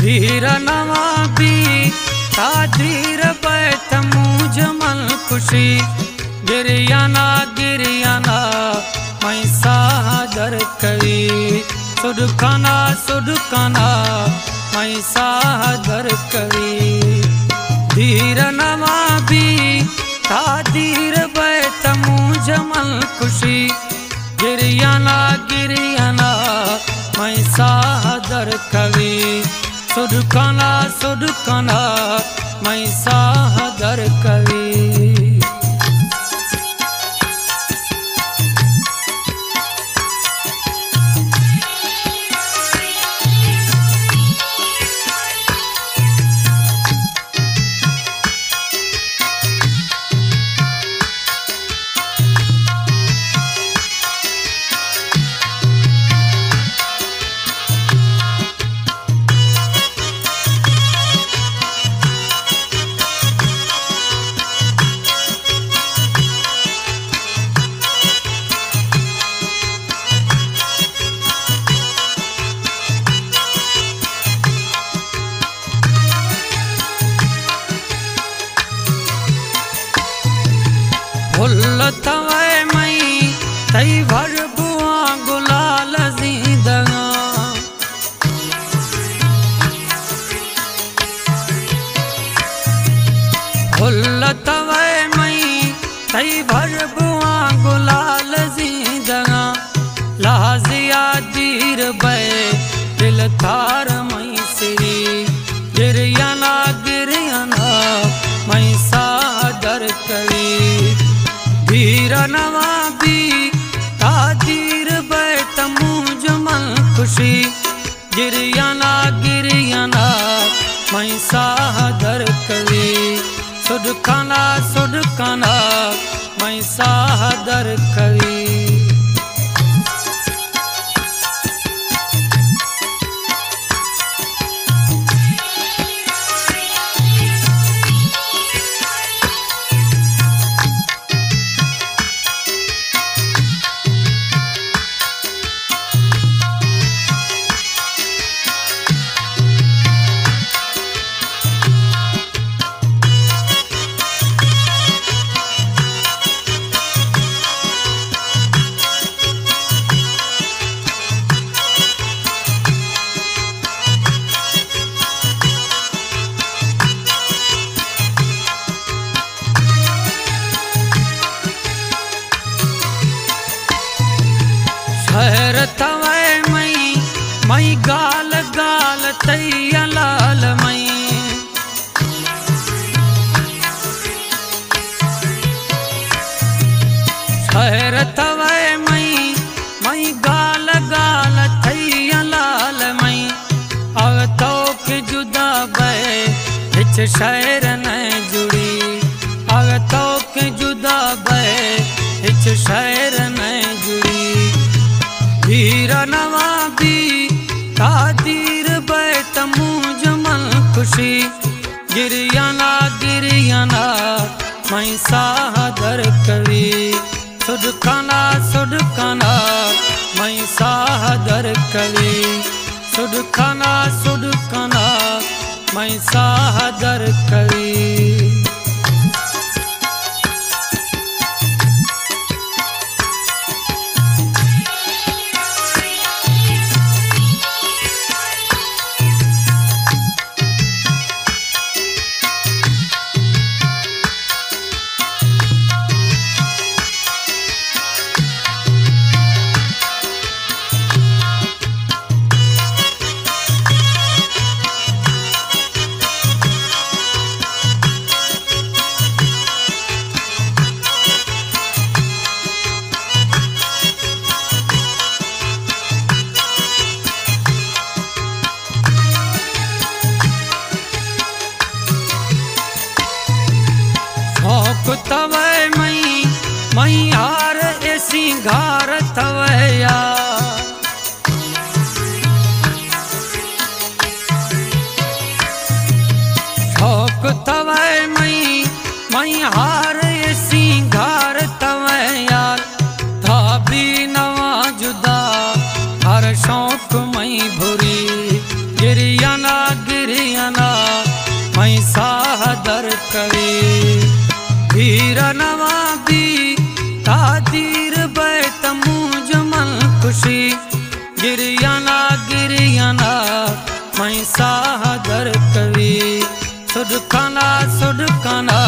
धीर नवा भी धीर बैठ मुझ मन खुशी गिरियाना गिरियाना मैं सादर करी सुडकाना सुडकाना मैं सादर करी धीर नवा भी धीर बैठ मुझ मन खुशी गिरियाना गिरियाना मैं सादर करी सुडकाना सुडकाना मैं सादर करी। फुल तवे मई तई भर बुआ गुलाल जिंदगा फुल तवे मई तई भर बुआ गुलाल जिंदगा लाजिया दीर बे दिल थार मई श्री गिरियाना गिरियाना मैं सादर करी धीर नवा भी धीर बैठ मुझ मन खुशी गिरियाना गिरियाना मैं सादर करी सुडकाना सुडकाना मैं सादर करी। शहर तवे मई गाल गाल तैया लाल मई शहर तवे मई गाल गाल तैया लाल मई अब तो के जुदा बे हिच शहर न जुड़ी अब तो के जुदा बे हिच शहर न जुड़ी धीर नवा भी धीर बैठ मुझ मन खुशी गिरियाना गिरियाना मैं सादर करी सुडकाना सुडकाना मैं सादर करी सुडकाना सुडकाना मैं सादर करी। गिरियना गिरियना मैं सादर कवि वीरनवा दी तादीर बैत मुझ मन खुशी गिरियना गिरियना मैं सादर कवि सुडकाना सुडकाना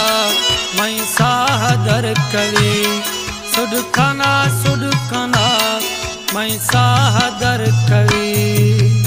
मैं सादर कवि सुडकाना सुडकाना मैं सादर कवि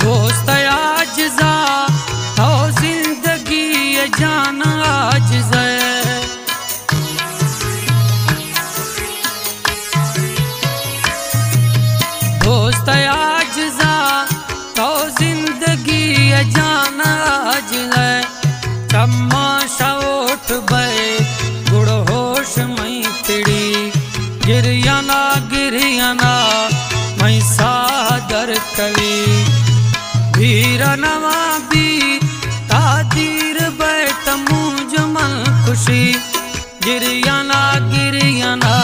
दोस्त आजिज़ा तो जिंदगी ये जान आजिज़ है दोस्त आजिज़ा तो जिंदगी ये जान आजिज़ है चम्मा शोट बे गुड़ होश मई तिड़ी गिरियना गिरियना मैं सादर कवि वीरनवा भी तादीर बैत मुझ मन खुशी गिरियना गिरियना